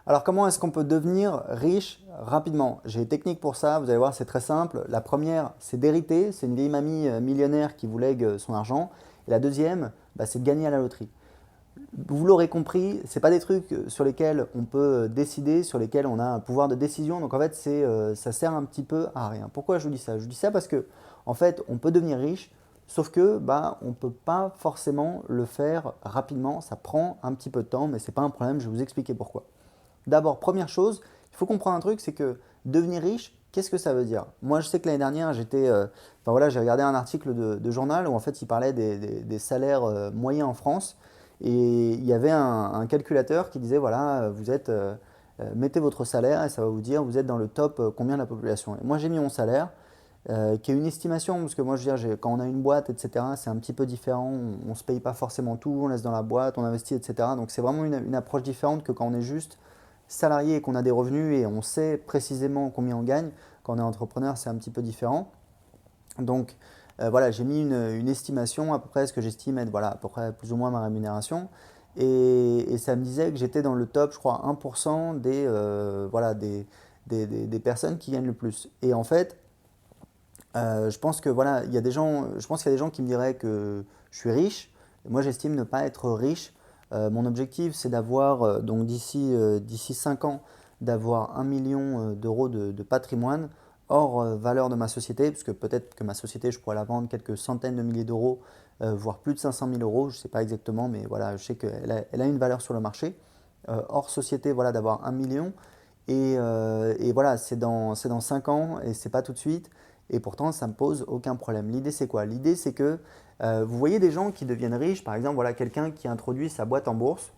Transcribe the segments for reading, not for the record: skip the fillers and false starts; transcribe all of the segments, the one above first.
Alors comment est-ce qu'on peut devenir riche rapidement? J'ai des techniques pour ça, vous allez voir, c'est très simple. La première, c'est d'hériter, c'est une vieille mamie millionnaire qui vous lègue son argent. Et la deuxième, c'est de gagner à la loterie. Vous l'aurez compris, ce pas des trucs sur lesquels on peut décider, sur lesquels on a un pouvoir de décision. Donc en fait, ça sert un petit peu à rien. Pourquoi je vous dis ça? Je vous dis ça parce que en fait, on peut devenir riche, sauf que on ne peut pas forcément le faire rapidement. Ça prend un petit peu de temps, mais ce n'est pas un problème. Je vais vous expliquer pourquoi. D'abord, première chose, il faut comprendre un truc, c'est que devenir riche, qu'est-ce que ça veut dire? Moi, je sais que l'année dernière, j'ai regardé un article de journal où en fait, il parlait des salaires moyens en France et il y avait un calculateur qui disait voilà, mettez votre salaire et ça va vous dire vous êtes dans le top combien de la population. Et moi, j'ai mis mon salaire qui est une estimation, parce que moi, je veux dire, quand on a une boîte, etc., c'est un petit peu différent. On ne se paye pas forcément tout, on laisse dans la boîte, on investit, etc. Donc, c'est vraiment une approche différente que quand on est juste salarié et qu'on a des revenus et on sait précisément combien on gagne. Quand on est entrepreneur, c'est un petit peu différent. Donc, voilà, j'ai mis une estimation à peu près ce que j'estime être voilà, à peu près plus ou moins ma rémunération. Et ça me disait que j'étais dans le top, je crois, 1% des personnes qui gagnent le plus. Et en fait, je pense que voilà, je pense qu'il y a des gens qui me diraient que je suis riche. Moi, j'estime ne pas être riche. Mon objectif, c'est d'avoir, donc d'ici 5 ans, d'avoir 1 million d'euros de patrimoine hors valeur de ma société, parce que peut-être que ma société, je pourrais la vendre quelques centaines de milliers d'euros, voire plus de 500 000 euros, je ne sais pas exactement, mais voilà, je sais qu'elle a une valeur sur le marché. Hors société, voilà, d'avoir 1 million. Et voilà, c'est dans 5 ans et c'est pas tout de suite. Et pourtant, ça ne me pose aucun problème. L'idée, c'est quoi? L'idée, c'est que vous voyez des gens qui deviennent riches, par exemple, voilà, quelqu'un qui introduit sa boîte en bourse.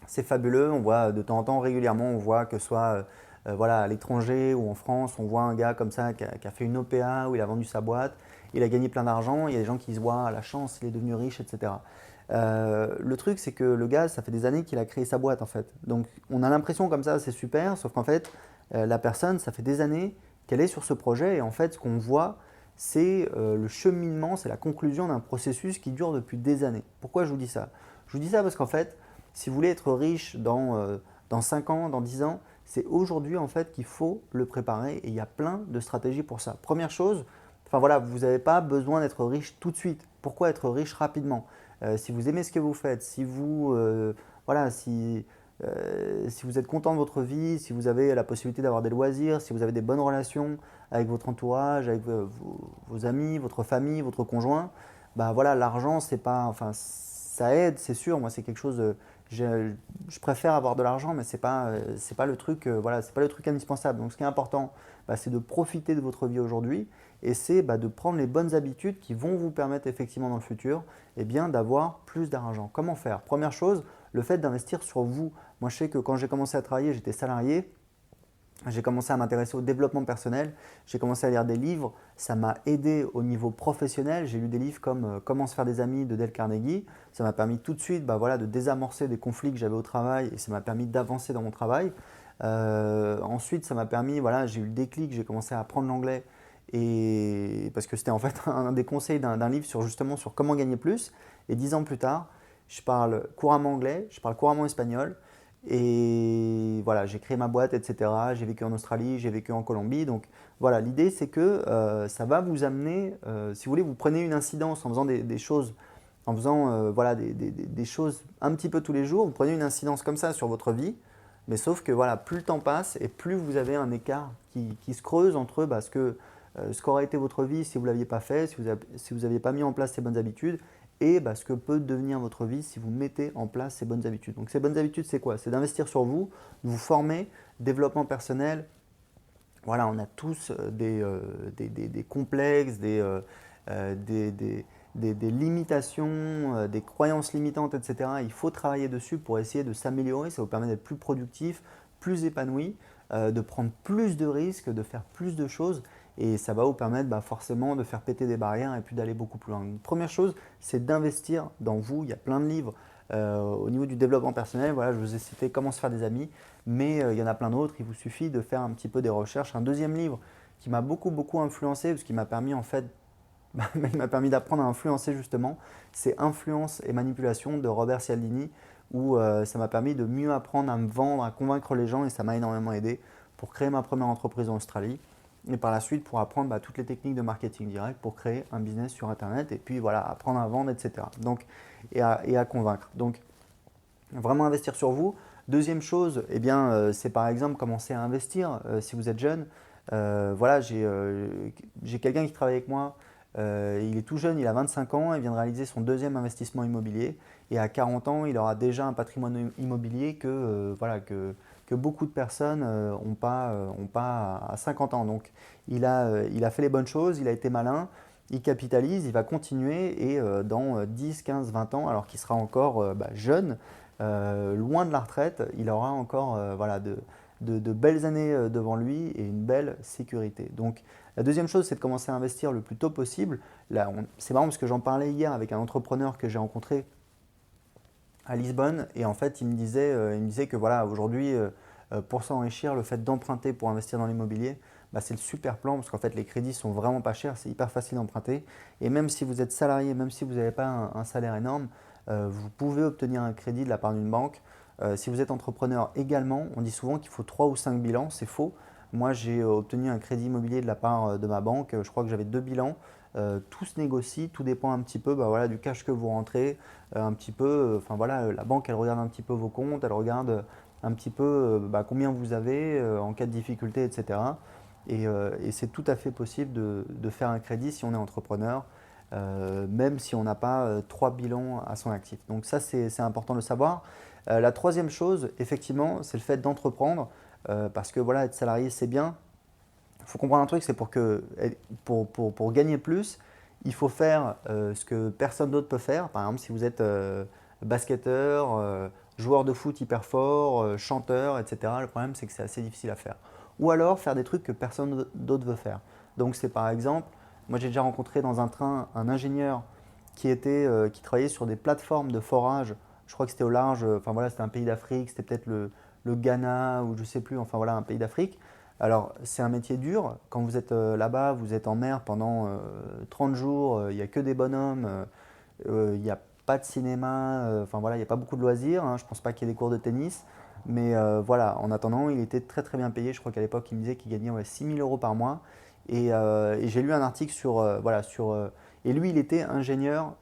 C'est fabuleux, on voit de temps en temps régulièrement, on voit que ce soit voilà, à l'étranger ou en France, on voit un gars comme ça qui a fait une OPA où il a vendu sa boîte, il a gagné plein d'argent, il y a des gens qui se voient à la chance, il est devenu riche, etc. Le truc, c'est que le gars, ça fait des années qu'il a créé sa boîte en fait. Donc on a l'impression comme ça, c'est super, sauf qu'en fait, la personne, ça fait des années qu'elle est sur ce projet et en fait, ce qu'on voit, c'est le cheminement, c'est la conclusion d'un processus qui dure depuis des années. Pourquoi je vous dis ça? Je vous dis ça parce qu'en fait, si vous voulez être riche dans 5 ans, dans 10 ans, c'est aujourd'hui en fait qu'il faut le préparer et il y a plein de stratégies pour ça. Première chose, enfin voilà, vous n'avez pas besoin d'être riche tout de suite. Pourquoi être riche rapidement? Si vous aimez ce que vous faites, voilà, si vous êtes content de votre vie, si vous avez la possibilité d'avoir des loisirs, si vous avez des bonnes relations avec votre entourage, avec vos amis, votre famille, votre conjoint, bah voilà, l'argent, c'est pas, enfin, ça aide, c'est sûr. Moi, c'est quelque chose, je préfère avoir de l'argent, mais c'est pas le truc, voilà, c'est pas le truc indispensable. Donc, ce qui est important, c'est de profiter de votre vie aujourd'hui et c'est de prendre les bonnes habitudes qui vont vous permettre effectivement dans le futur d'avoir plus d'argent. Comment faire? Première chose, le fait d'investir sur vous. Moi, je sais que quand j'ai commencé à travailler, j'étais salarié. J'ai commencé à m'intéresser au développement personnel, j'ai commencé à lire des livres, ça m'a aidé au niveau professionnel. J'ai lu des livres comme Comment se faire des amis de Dale Carnegie, ça m'a permis tout de suite voilà, de désamorcer des conflits que j'avais au travail et ça m'a permis d'avancer dans mon travail. Ensuite, ça m'a permis, voilà, j'ai eu le déclic, j'ai commencé à apprendre l'anglais et parce que c'était en fait un des conseils d'un livre justement sur comment gagner plus. Et 10 ans plus tard, je parle couramment anglais, je parle couramment espagnol. Et voilà, j'ai créé ma boîte, etc. J'ai vécu en Australie, j'ai vécu en Colombie. Donc voilà, l'idée c'est que ça va vous amener, si vous voulez, vous prenez une incidence en faisant des choses, en faisant voilà, des choses un petit peu tous les jours, vous prenez une incidence comme ça sur votre vie, mais sauf que voilà, plus le temps passe et plus vous avez un écart qui se creuse entre ce qu'aurait été votre vie si vous ne l'aviez pas fait, si vous n'aviez pas mis en place ces bonnes habitudes, et ce que peut devenir votre vie si vous mettez en place ces bonnes habitudes. Donc ces bonnes habitudes, c'est quoi? C'est d'investir sur vous, de vous former, développement personnel. Voilà, on a tous des complexes, des limitations, des croyances limitantes, etc. Il faut travailler dessus pour essayer de s'améliorer. Ça vous permet d'être plus productif, plus épanoui, de prendre plus de risques, de faire plus de choses. Et ça va vous permettre forcément de faire péter des barrières et puis d'aller beaucoup plus loin. Donc, première chose, c'est d'investir dans vous. Il y a plein de livres au niveau du développement personnel. Voilà, je vous ai cité Comment se faire des amis, mais il y en a plein d'autres. Il vous suffit de faire un petit peu des recherches. Un deuxième livre qui m'a beaucoup influencé, parce qu'il m'a permis en fait il m'a permis d'apprendre à influencer justement, c'est Influence et manipulation de Robert Cialdini. où ça m'a permis de mieux apprendre à me vendre, à convaincre les gens et ça m'a énormément aidé pour créer ma première entreprise en Australie et par la suite pour apprendre toutes les techniques de marketing direct pour créer un business sur Internet et puis voilà, apprendre à vendre, etc. Donc, et à convaincre. Donc, vraiment investir sur vous. Deuxième chose, eh bien, c'est par exemple commencer à investir si vous êtes jeune. Voilà, j'ai quelqu'un qui travaille avec moi. Il est tout jeune, il a 25 ans, il vient de réaliser son deuxième investissement immobilier. Et à 40 ans, il aura déjà un patrimoine immobilier voilà, que beaucoup de personnes ont pas à 50 ans. Donc, il a fait les bonnes choses, il a été malin, il capitalise, il va continuer et dans 10, 15, 20 ans, alors qu'il sera encore jeune, loin de la retraite, il aura encore voilà, de belles années devant lui et une belle sécurité. Donc la deuxième chose, c'est de commencer à investir le plus tôt possible. Là, c'est marrant parce que j'en parlais hier avec un entrepreneur que j'ai rencontré à Lisbonne et en fait il me disait que voilà, aujourd'hui pour s'enrichir, le fait d'emprunter pour investir dans l'immobilier, c'est le super plan parce qu'en fait les crédits sont vraiment pas chers, c'est hyper facile d'emprunter et même si vous êtes salarié, même si vous n'avez pas un salaire énorme, vous pouvez obtenir un crédit de la part d'une banque. Si vous êtes entrepreneur également, on dit souvent qu'il faut 3 ou 5 bilans, c'est faux. Moi j'ai obtenu un crédit immobilier de la part de ma banque, je crois que j'avais 2 bilans. Tout se négocie, tout dépend un petit peu voilà, du cash que vous rentrez, un petit peu, enfin voilà, la banque elle regarde un petit peu vos comptes, elle regarde un petit peu combien vous avez en cas de difficulté, etc. Et c'est tout à fait possible de faire un crédit si on est entrepreneur, même si on n'a pas 3 bilans à son actif. Donc ça, c'est important de le savoir. La troisième chose, effectivement, c'est le fait d'entreprendre, parce que voilà, être salarié, c'est bien. Il faut comprendre un truc, c'est pour gagner plus, il faut faire ce que personne d'autre peut faire. Par exemple, si vous êtes basketteur, joueur de foot hyper fort, chanteur, etc., le problème c'est que c'est assez difficile à faire. Ou alors faire des trucs que personne d'autre veut faire. Donc c'est par exemple, moi j'ai déjà rencontré dans un train un ingénieur qui travaillait sur des plateformes de forage. Je crois que c'était au large, enfin voilà, c'était un pays d'Afrique, c'était peut-être le Ghana ou je sais plus, enfin voilà, un pays d'Afrique. Alors, c'est un métier dur. Quand vous êtes là-bas, vous êtes en mer pendant 30 jours, il n'y a que des bonhommes, il n'y a pas de cinéma, enfin voilà, il n'y a pas beaucoup de loisirs, hein. Je ne pense pas qu'il y ait des cours de tennis. Mais voilà, en attendant, il était très très bien payé. Je crois qu'à l'époque, il me disait qu'il gagnait 6 000 euros par mois. Et j'ai lu un article et lui, il était ingénieur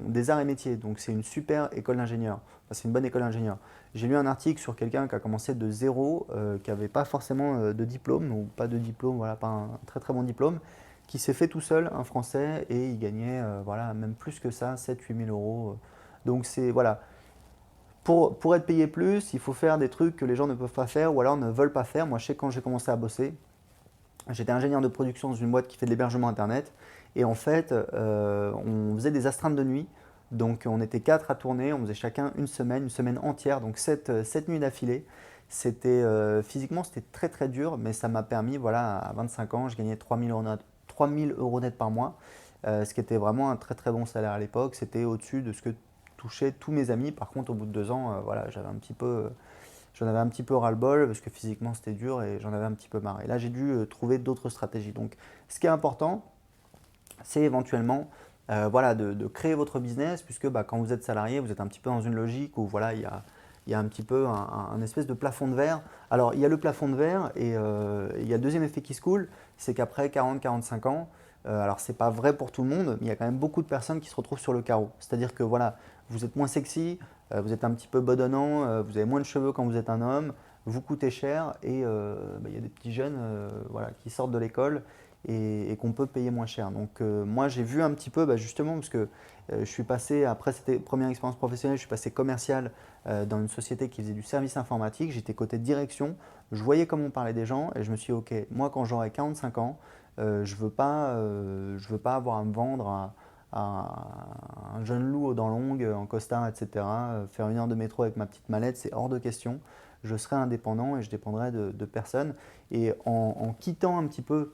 des arts et métiers. Donc, c'est une super école d'ingénieur. Enfin, c'est une bonne école d'ingénieur. J'ai lu un article sur quelqu'un qui a commencé de zéro, qui n'avait pas forcément de diplôme, ou pas de diplôme, voilà, pas un très très bon diplôme, qui s'est fait tout seul, un Français, et il gagnait voilà, même plus que ça, 7 000 8 000 euros. Donc c'est voilà, pour être payé plus, il faut faire des trucs que les gens ne peuvent pas faire ou alors ne veulent pas faire. Moi, je sais quand j'ai commencé à bosser, j'étais ingénieur de production dans une boîte qui fait de l'hébergement internet. Et en fait, on faisait des astreintes de nuit. Donc on était 4 à tourner, on faisait chacun une semaine entière, donc 7 nuits d'affilée. Physiquement, c'était très très dur, mais ça m'a permis, voilà, à 25 ans, je gagnais 3 000 euros net par mois, ce qui était vraiment un très très bon salaire à l'époque. C'était au-dessus de ce que touchaient tous mes amis. Par contre, au bout de 2 ans, voilà, j'en avais un petit peu ras-le-bol parce que physiquement c'était dur et j'en avais un petit peu marre. Et là, j'ai dû trouver d'autres stratégies. Donc, ce qui est important, c'est éventuellement voilà, de créer votre business, puisque quand vous êtes salarié, vous êtes un petit peu dans une logique où voilà, il y a un petit peu un espèce de plafond de verre. Alors, il y a le plafond de verre et il y a le deuxième effet qui se coule, c'est qu'après 40-45 ans, alors c'est pas vrai pour tout le monde, mais il y a quand même beaucoup de personnes qui se retrouvent sur le carreau. C'est-à-dire que voilà, vous êtes moins sexy, vous êtes un petit peu bedonnant, vous avez moins de cheveux quand vous êtes un homme, vous coûtez cher et il y a des petits jeunes voilà, qui sortent de l'école et qu'on peut payer moins cher. Donc moi j'ai vu un petit peu justement parce que je suis passé, après cette première expérience professionnelle, je suis passé commercial dans une société qui faisait du service informatique, j'étais côté direction, je voyais comment on parlait des gens et je me suis dit ok, moi quand j'aurai 45 ans, je ne veux pas avoir à me vendre à un jeune loup aux dents longues, en costard, etc. Faire 1 heure de métro avec ma petite mallette, c'est hors de question. Je serai indépendant et je dépendrai de personne. Et en quittant un petit peu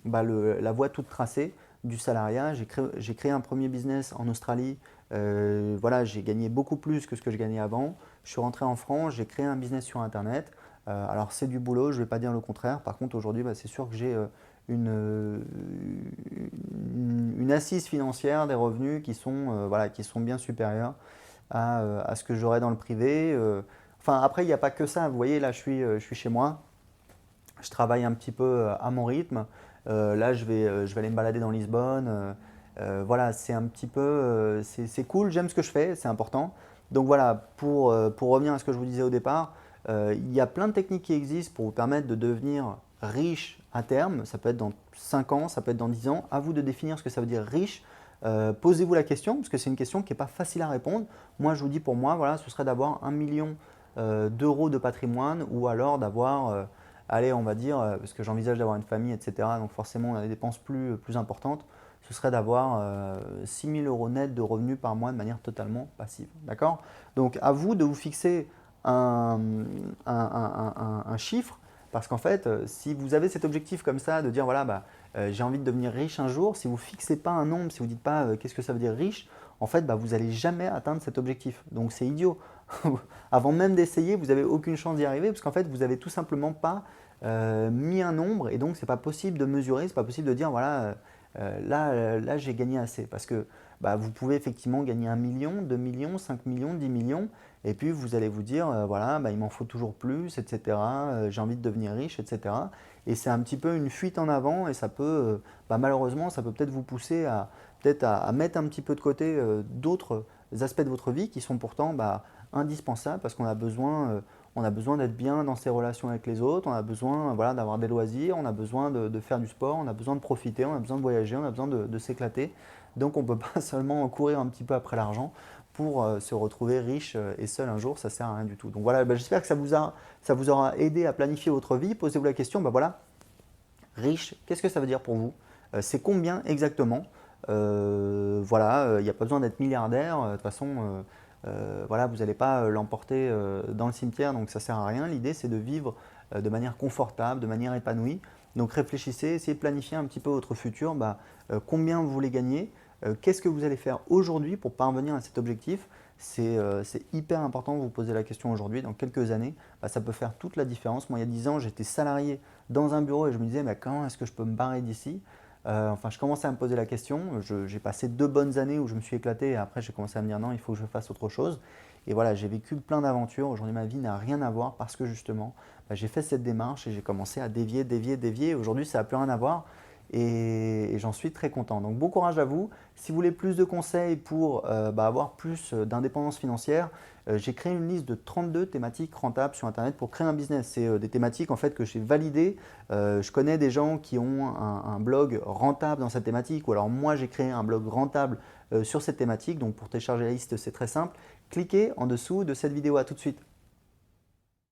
la voie toute tracée du salariat. J'ai créé un premier business en Australie. Voilà, j'ai gagné beaucoup plus que ce que je gagnais avant. Je suis rentré en France, j'ai créé un business sur Internet. Alors c'est du boulot, je ne vais pas dire le contraire. Par contre, aujourd'hui, c'est sûr que j'ai une, une assise financière, des revenus qui sont bien supérieurs à ce que j'aurais dans le privé. Enfin, après, il n'y a pas que ça. Vous voyez, là, je suis chez moi. Je travaille un petit peu à mon rythme. Là, je vais aller me balader dans Lisbonne. Voilà, c'est un petit peu, c'est cool. J'aime ce que je fais, c'est important. Donc voilà, pour revenir à ce que je vous disais au départ, il y a plein de techniques qui existent pour vous permettre de devenir riche à terme. Ça peut être dans 5 ans, ça peut être dans 10 ans. À vous de définir ce que ça veut dire riche. Posez-vous la question, parce que c'est une question qui n'est pas facile à répondre. Moi, je vous dis pour moi, voilà, ce serait d'avoir 1 million d'euros de patrimoine ou alors d'avoir, allez, on va dire, parce que j'envisage d'avoir une famille, etc. Donc forcément, on a des dépenses plus importantes. Ce serait d'avoir 6 000 euros net de revenus par mois de manière totalement passive. D'accord? Donc à vous de vous fixer un, un chiffre, parce qu'en fait, si vous avez cet objectif comme ça, de dire voilà, bah, j'ai envie de devenir riche un jour, si vous ne fixez pas un nombre, si vous ne dites pas qu'est-ce que ça veut dire riche, en fait, bah, vous n'allez jamais atteindre cet objectif. Donc c'est idiot. Avant même d'essayer, vous n'avez aucune chance d'y arriver, parce qu'en fait, vous n'avez tout simplement pas mis un nombre, et donc c'est pas possible de mesurer, c'est pas possible de dire voilà, là j'ai gagné assez, parce que bah, vous pouvez effectivement gagner 1 million, 2 millions, 5 millions, 10 millions, et puis vous allez vous dire voilà, bah, il m'en faut toujours plus, etc. J'ai envie de devenir riche, etc. Et c'est un petit peu une fuite en avant, et ça peut, bah, malheureusement, ça peut peut-être vous pousser à peut-être à mettre un petit peu de côté d'autres aspects de votre vie qui sont pourtant bah, indispensables, parce qu'on a besoin on a besoin d'être bien dans ses relations avec les autres, on a besoin voilà, d'avoir des loisirs, on a besoin de faire du sport, on a besoin de profiter, on a besoin de voyager, on a besoin de s'éclater. Donc on ne peut pas seulement courir un petit peu après l'argent pour se retrouver riche et seul un jour, ça ne sert à rien du tout. Donc voilà, bah, j'espère que ça vous aura aidé à planifier votre vie. Posez-vous la question, bah voilà, riche, qu'est-ce que ça veut dire pour vous? C'est combien exactement? Voilà, il n'y a pas besoin d'être milliardaire. De toute façon, voilà, vous n'allez pas l'emporter dans le cimetière, donc ça ne sert à rien. L'idée, c'est de vivre de manière confortable, de manière épanouie. Donc réfléchissez, essayez de planifier un petit peu votre futur. Bah, combien vous voulez gagner? Qu'est-ce que vous allez faire aujourd'hui pour parvenir à cet objectif? C'est hyper important de vous poser la question aujourd'hui. Dans quelques années, bah, ça peut faire toute la différence. Moi, il y a 10 ans, j'étais salarié dans un bureau et je me disais, mais comment est-ce que je peux me barrer d'ici? Enfin, je commençais à me poser la question. J'ai passé 2 bonnes années où je me suis éclaté et après, j'ai commencé à me dire non, il faut que je fasse autre chose. Et voilà, j'ai vécu plein d'aventures. Aujourd'hui, ma vie n'a rien à voir parce que justement, bah, j'ai fait cette démarche et j'ai commencé à dévier, dévier, dévier. Aujourd'hui, ça n'a plus rien à voir et j'en suis très content. Donc, bon courage à vous. Si vous voulez plus de conseils pour bah, avoir plus d'indépendance financière, j'ai créé une liste de 32 thématiques rentables sur Internet pour créer un business. C'est des thématiques en fait que j'ai validées. Je connais des gens qui ont un blog rentable dans cette thématique, ou alors moi j'ai créé un blog rentable sur cette thématique. Donc pour télécharger la liste, c'est très simple. Cliquez en dessous de cette vidéo. À tout de suite.